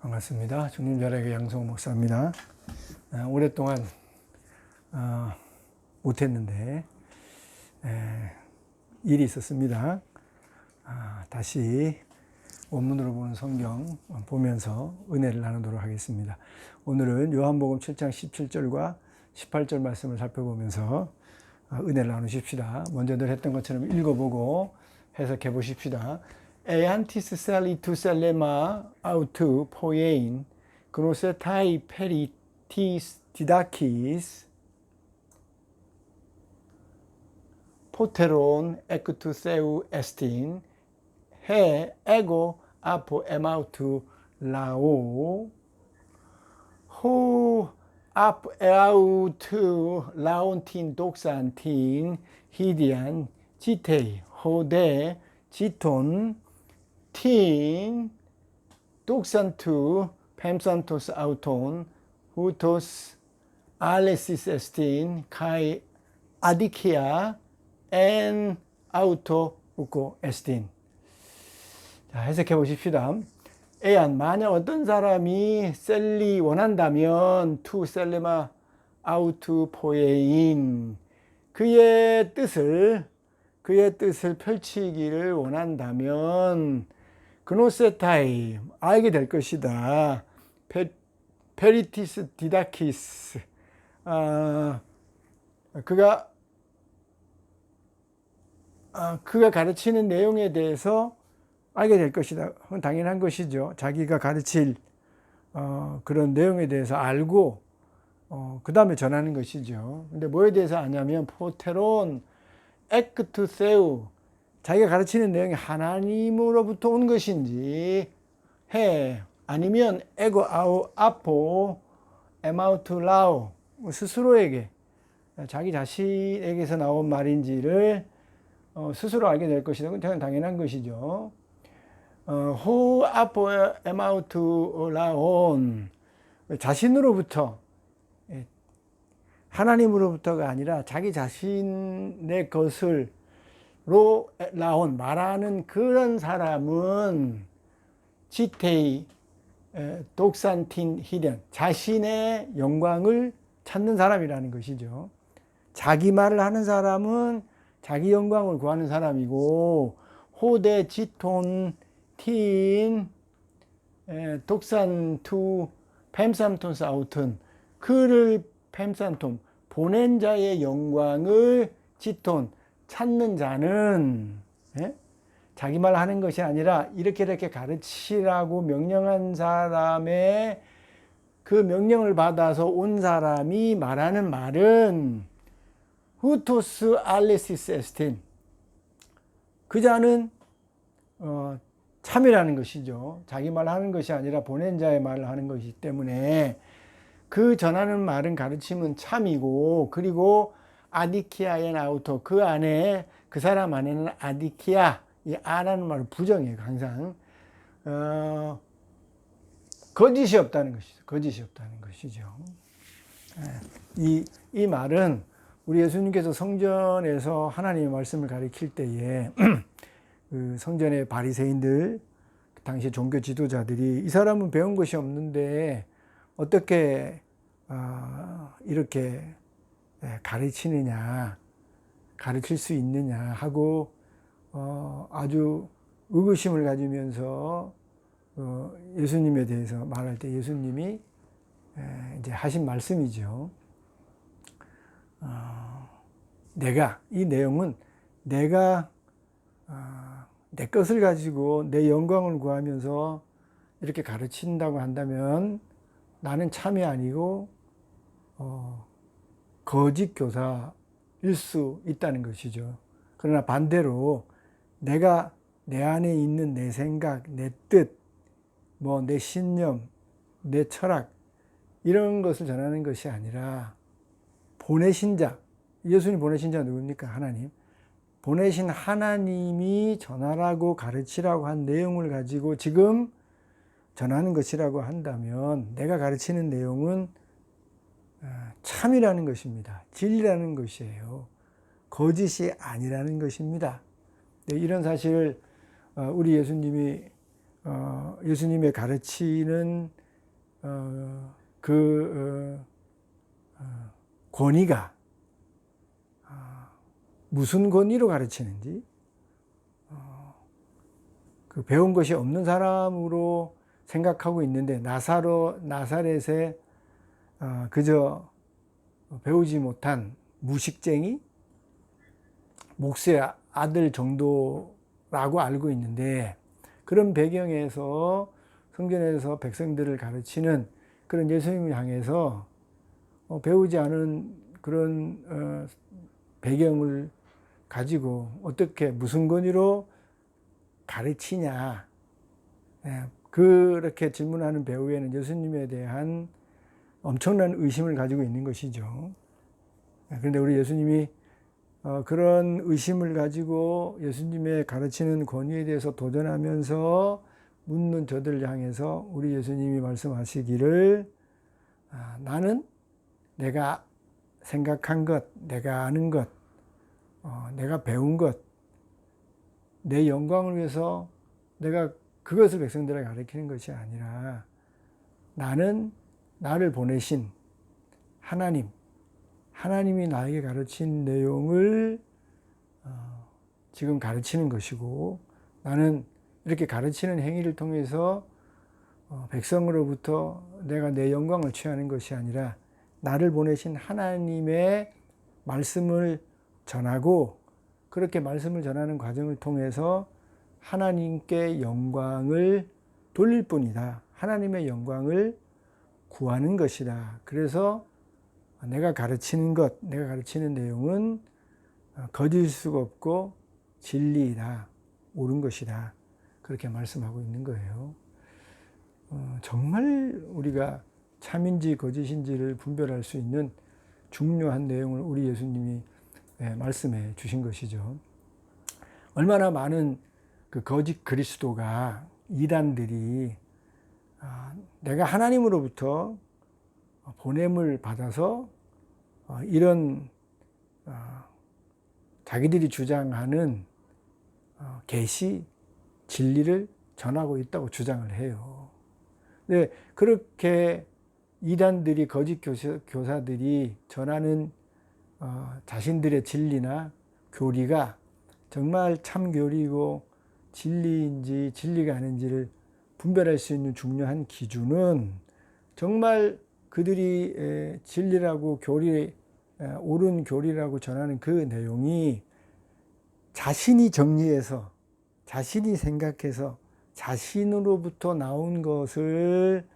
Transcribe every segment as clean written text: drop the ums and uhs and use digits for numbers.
반갑습니다. 중림자락의 양성호 목사입니다. 오랫동안 못했는데 일이 있었습니다. 다시 원문으로 보는 성경 보면서 은혜를 나누도록 하겠습니다. 오늘은 요한복음 7장 17절과 18절 말씀을 살펴보면서 은혜를 나누십시다. 먼저 늘 했던 것처럼 읽어보고 해석해 보십시다. 에안티스 셀리투 셀레마 아우투 포에인 그노세타이 페리티스 디다키스 포테론 에크투 세우 에스틴 해 에고 아포 에마우투 라오 호 아포 에아우투 라온틴 독산틴 히디안 지테이 호데 지톤 틴 독산투 팸산토스 아우톤 후토스 알레시스 에스틴 카이 아디키아 엔 아우토 우코 에스틴. 자, 해석해 보십시다. 에안, 만약 어떤 사람이 셀리 원한다면 투 셀레마 아우투 포에인 그의 뜻을 펼치기를 원한다면 그노세타이 알게 될 것이다. 페리티스 디다키스 그가 가르치는 내용에 대해서 알게 될 것이다. 그건 당연한 것이죠. 자기가 가르칠 그런 내용에 대해서 알고 그 다음에 전하는 것이죠. 근데 뭐에 대해서 아냐면 포테론 에크투세우 자기가 가르치는 내용이 하나님으로부터 온 것인지 해 아니면 에고 아포 에마우투라오 스스로에게 자기 자신에게서 나온 말인지를 스스로 알게 될 것이다. 그건 당연한 것이죠. 호 아포 에마우투라온 자신으로부터 하나님으로부터가 아니라 자기 자신의 것을로 나온 말하는 그런 사람은 지테이 독산틴 히련 자신의 영광을 찾는 사람이라는 것이죠. 자기 말을 하는 사람은 자기 영광을 구하는 사람이고 호데 지톤 틴 독산투 팸삼톤스 아우튼 그를 팸산톰 보낸 자의 영광을 지톤 찾는 자는 자기 말 하는 것이 아니라 이렇게 가르치라고 명령한 사람의 그 명령을 받아서 온 사람이 말하는 말은 후토스 알레시스 에스틴 그 자는 참이라는 것이죠. 자기 말 하는 것이 아니라 보낸 자의 말을 하는 것이기 때문에 그 전하는 말은 가르침은 참이고 그리고 아디키아의 아우토 그 안에 그 사람 안에는 아디키아 이 아라는 말을 부정해요. 항상 거짓이 없다는 것이죠. 거짓이 없다는 것이죠. 이 말은 우리 예수님께서 성전에서 하나님의 말씀을 가르칠 때에 그 성전의 바리새인들 당시 종교 지도자들이 이 사람은 배운 것이 없는데 어떻게 이렇게 가르치느냐, 가르칠 수 있느냐 하고 아주 의구심을 가지면서 예수님에 대해서 말할 때 예수님이 이제 하신 말씀이죠. 이 내용은 내가 내 것을 가지고 내 영광을 구하면서 이렇게 가르친다고 한다면 나는 참이 아니고 거짓 교사일 수 있다는 것이죠. 그러나 반대로 내가 내 안에 있는 내 생각, 내 뜻, 내 신념, 내 철학 이런 것을 전하는 것이 아니라 보내신 자, 예수님 보내신 자 누굽니까? 하나님. 보내신 하나님이 전하라고 가르치라고 한 내용을 가지고 지금 전하는 것이라고 한다면 내가 가르치는 내용은 참이라는 것입니다. 진리라는 것이에요. 거짓이 아니라는 것입니다. 이런 사실을 우리 예수님이 예수님의 가르치는 권위가 무슨 권위로 가르치는지, 그 배운 것이 없는 사람으로 생각하고 있는데, 나사렛에 그저 배우지 못한 무식쟁이, 목수의 아들 정도라고 알고 있는데, 그런 배경에서 성전에서 백성들을 가르치는 그런 예수님을 향해서 배우지 않은 그런 배경을 가지고 어떻게 무슨 권위로 가르치냐, 그렇게 질문하는 배우에는 예수님에 대한 엄청난 의심을 가지고 있는 것이죠. 그런데 우리 예수님이 그런 의심을 가지고 예수님의 가르치는 권위에 대해서 도전하면서 묻는 저들을 향해서 우리 예수님이 말씀하시기를, 나는 내가 생각한 것, 내가 아는 것, 내가 배운 것, 내 영광을 위해서 내가 그것을 백성들에게 가르치는 것이 아니라, 나는 나를 보내신 하나님이 나에게 가르친 내용을 지금 가르치는 것이고, 나는 이렇게 가르치는 행위를 통해서 백성으로부터 내가 내 영광을 취하는 것이 아니라 나를 보내신 하나님의 말씀을 전하고, 그렇게 말씀을 전하는 과정을 통해서 하나님께 영광을 돌릴 뿐이다. 하나님의 영광을 구하는 것이다. 그래서 내가 가르치는 것, 내가 가르치는 내용은 거짓일 수가 없고 진리이다. 옳은 것이다. 그렇게 말씀하고 있는 거예요. 정말 우리가 참인지 거짓인지를 분별할 수 있는 중요한 내용을 우리 예수님이 말씀해 주신 것이죠. 얼마나 많은 그 거짓 그리스도가, 이단들이 내가 하나님으로부터 보냄을 받아서 이런 자기들이 주장하는 계시, 진리를 전하고 있다고 주장을 해요. 네, 그렇게 이단들이, 거짓 교사들이 전하는 자신들의 진리나 교리가 정말 참 교리이고 진리인지 진리가 아닌지를 분별할 수 있는 중요한 기준은, 정말 그들이 진리라고 옳은 교리라고 전하는 그 내용이 자신이 정리해서, 자신이 생각해서, 자신으로부터 나온 것을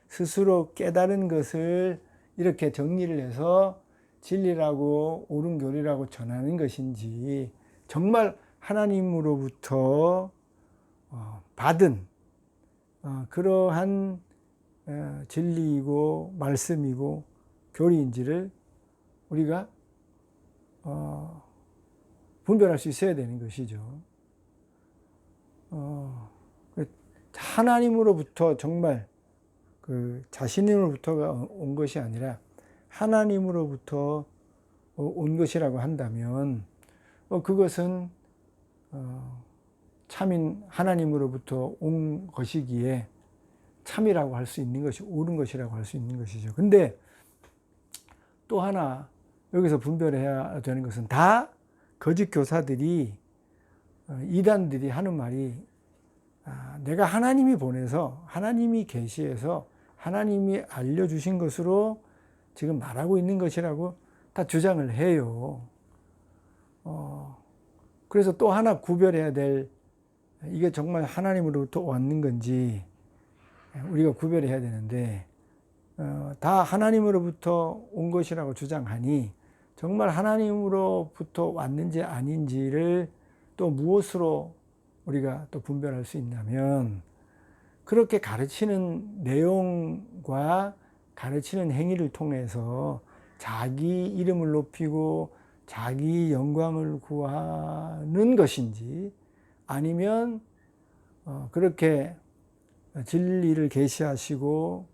스스로 깨달은 것을 이렇게 정리를 해서 진리라고 옳은 교리라고 전하는 것인지, 정말 하나님으로부터 받은 그러한 진리이고 말씀이고 교리인지를 우리가 분별할 수 있어야 되는 것이죠. 하나님으로부터 정말 그 자신으로부터가 온 것이 아니라 하나님으로부터 온 것이라고 한다면, 그것은 참인 하나님으로부터 온 것이기에 참이라고 할 수 있는 것이, 옳은 것이라고 할 수 있는 것이죠. 근데 또 하나 여기서 분별해야 되는 것은, 다 거짓 교사들이, 이단들이 하는 말이, 내가 하나님이 보내서, 하나님이 계시해서, 하나님이 알려주신 것으로 지금 말하고 있는 것이라고 다 주장을 해요. 그래서 또 하나 구별해야 될, 이게 정말 하나님으로부터 왔는 건지 우리가 구별해야 되는데, 다 하나님으로부터 온 것이라고 주장하니 정말 하나님으로부터 왔는지 아닌지를 또 무엇으로 우리가 또 분별할 수 있냐면, 그렇게 가르치는 내용과 가르치는 행위를 통해서 자기 이름을 높이고 자기 영광을 구하는 것인지, 아니면 그렇게 진리를 계시하시고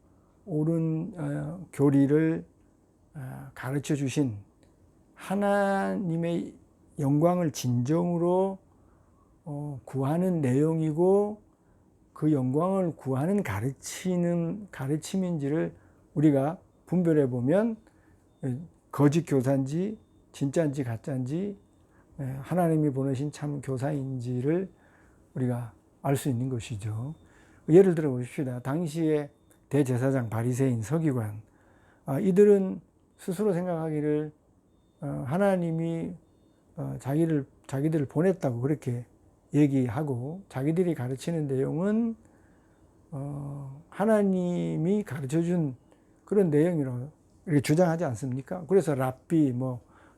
옳은 교리를 가르쳐 주신 하나님의 영광을 진정으로 구하는 내용이고, 그 영광을 구하는 가르침인지를 우리가 분별해 보면 거짓 교사인지 진짜인지 가짜인지 하나님이 보내신 참 교사인지를 우리가 알 수 있는 것이죠. 예를 들어 보십시다. 당시에 대제사장 바리새인 서기관, 이들은 스스로 생각하기를 하나님이 자기들을 보냈다고 그렇게 얘기하고, 자기들이 가르치는 내용은 하나님이 가르쳐준 그런 내용이라고 이렇게 주장하지 않습니까? 그래서 랍비,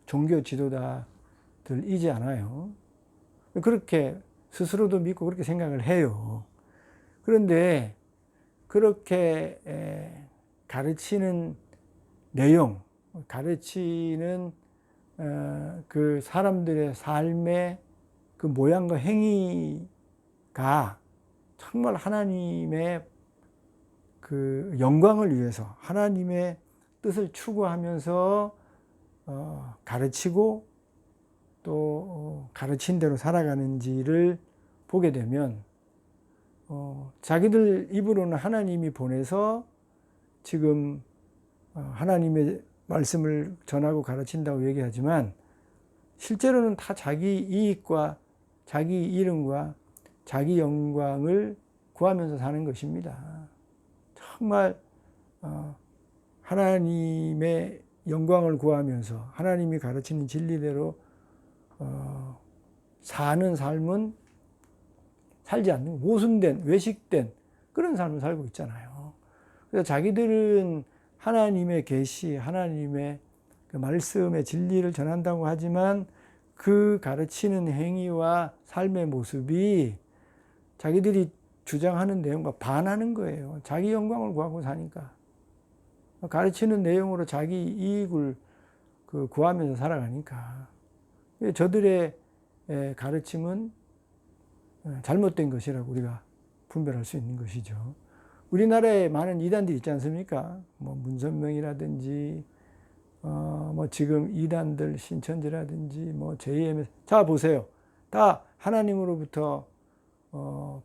종교 지도자들이지 않아요. 그렇게 스스로도 믿고 그렇게 생각을 해요. 그런데 그렇게 가르치는 내용, 가르치는 그 사람들의 삶의 그 모양과 행위가 정말 하나님의 그 영광을 위해서 하나님의 뜻을 추구하면서 가르치고 또 가르친 대로 살아가는지를 보게 되면 자기들 입으로는 하나님이 보내서 지금 하나님의 말씀을 전하고 가르친다고 얘기하지만 실제로는 다 자기 이익과 자기 이름과 자기 영광을 구하면서 사는 것입니다. 정말 하나님의 영광을 구하면서 하나님이 가르치는 진리대로 사는 삶은 살지 않는, 모순된, 외식된 그런 삶을 살고 있잖아요. 그래서 자기들은 하나님의 계시, 하나님의 그 말씀의 진리를 전한다고 하지만 그 가르치는 행위와 삶의 모습이 자기들이 주장하는 내용과 반하는 거예요. 자기 영광을 구하고 사니까. 가르치는 내용으로 자기 이익을 구하면서 살아가니까. 저들의 가르침은 잘못된 것이라고 우리가 분별할 수 있는 것이죠. 우리나라에 많은 이단들이 있지 않습니까? 문선명이라든지, 지금 이단들 신천지라든지, JMS. 자, 보세요. 다 하나님으로부터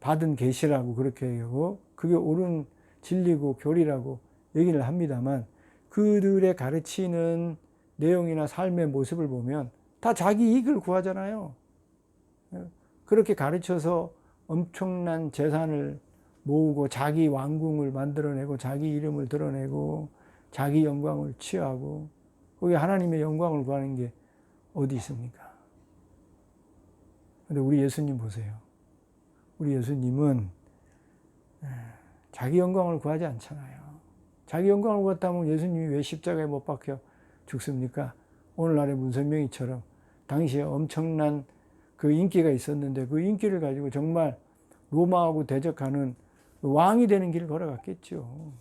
받은 계시라고 그렇게 얘기하고, 그게 옳은 진리고 교리라고 얘기를 합니다만, 그들의 가르치는 내용이나 삶의 모습을 보면 다 자기 이익을 구하잖아요. 그렇게 가르쳐서 엄청난 재산을 모으고 자기 왕궁을 만들어내고 자기 이름을 드러내고 자기 영광을 취하고, 거기 하나님의 영광을 구하는 게 어디 있습니까? 근데 우리 예수님 보세요. 우리 예수님은 자기 영광을 구하지 않잖아요. 자기 영광을 구했다면 예수님이 왜 십자가에 못 박혀 죽습니까? 오늘날의 문선명이처럼 당시에 엄청난 그 인기가 있었는데 그 인기를 가지고 정말 로마하고 대적하는 왕이 되는 길을 걸어갔겠죠.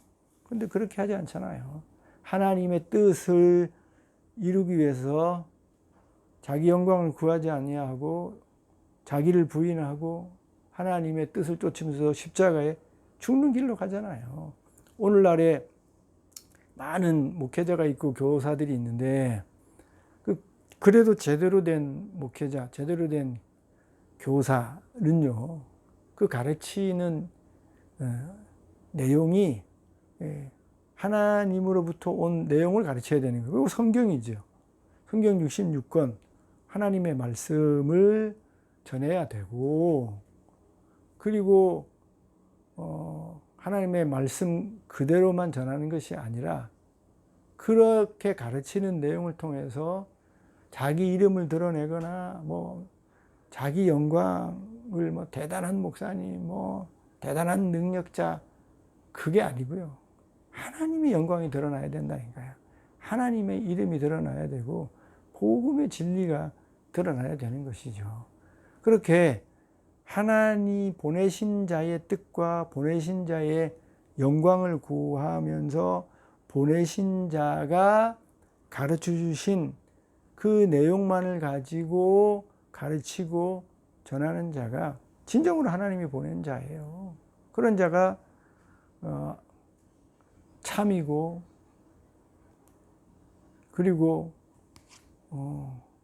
근데 그렇게 하지 않잖아요. 하나님의 뜻을 이루기 위해서 자기 영광을 구하지 아니하고 자기를 부인하고 하나님의 뜻을 쫓으면서 십자가에 죽는 길로 가잖아요. 오늘날에 많은 목회자가 있고 교사들이 있는데 그래도 제대로 된 목회자, 제대로 된 교사는요, 그 가르치는 내용이 하나님으로부터 온 내용을 가르쳐야 되는 거예요. 그리고 성경이죠. 성경 66권 하나님의 말씀을 전해야 되고, 그리고 하나님의 말씀 그대로만 전하는 것이 아니라 그렇게 가르치는 내용을 통해서 자기 이름을 드러내거나 자기 영광을 대단한 목사님, 대단한 능력자, 그게 아니고요. 하나님의 영광이 드러나야 된다니까요. 하나님의 이름이 드러나야 되고 복음의 진리가 드러나야 되는 것이죠. 그렇게 하나님 보내신 자의 뜻과 보내신 자의 영광을 구하면서 보내신 자가 가르쳐 주신 그 내용만을 가지고 가르치고 전하는 자가 진정으로 하나님이 보낸 자예요. 그런 자가 참이고 그리고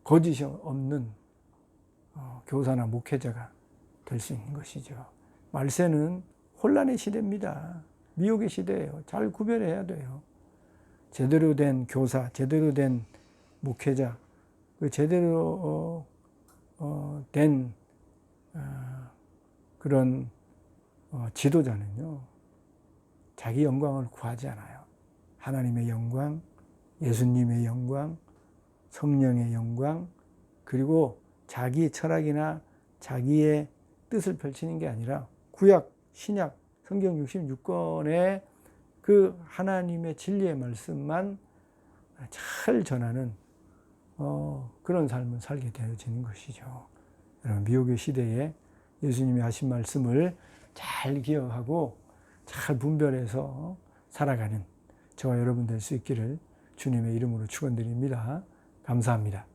거짓이 없는 교사나 목회자가 될 수 있는 것이죠. 말세는 혼란의 시대입니다. 미혹의 시대예요. 잘 구별해야 돼요. 제대로 된 교사, 제대로 된 목회자, 그 제대로 된 그런 지도자는요, 자기 영광을 구하지 않아요. 하나님의 영광, 예수님의 영광, 성령의 영광, 그리고 자기 철학이나 자기의 뜻을 펼치는 게 아니라 구약, 신약, 성경 66권의 그 하나님의 진리의 말씀만 잘 전하는 그런 삶을 살게 되어지는 것이죠. 여러분, 미혹의 시대에 예수님이 하신 말씀을 잘 기억하고 잘 분별해서 살아가는 저와 여러분 될 수 있기를 주님의 이름으로 축원드립니다. 감사합니다.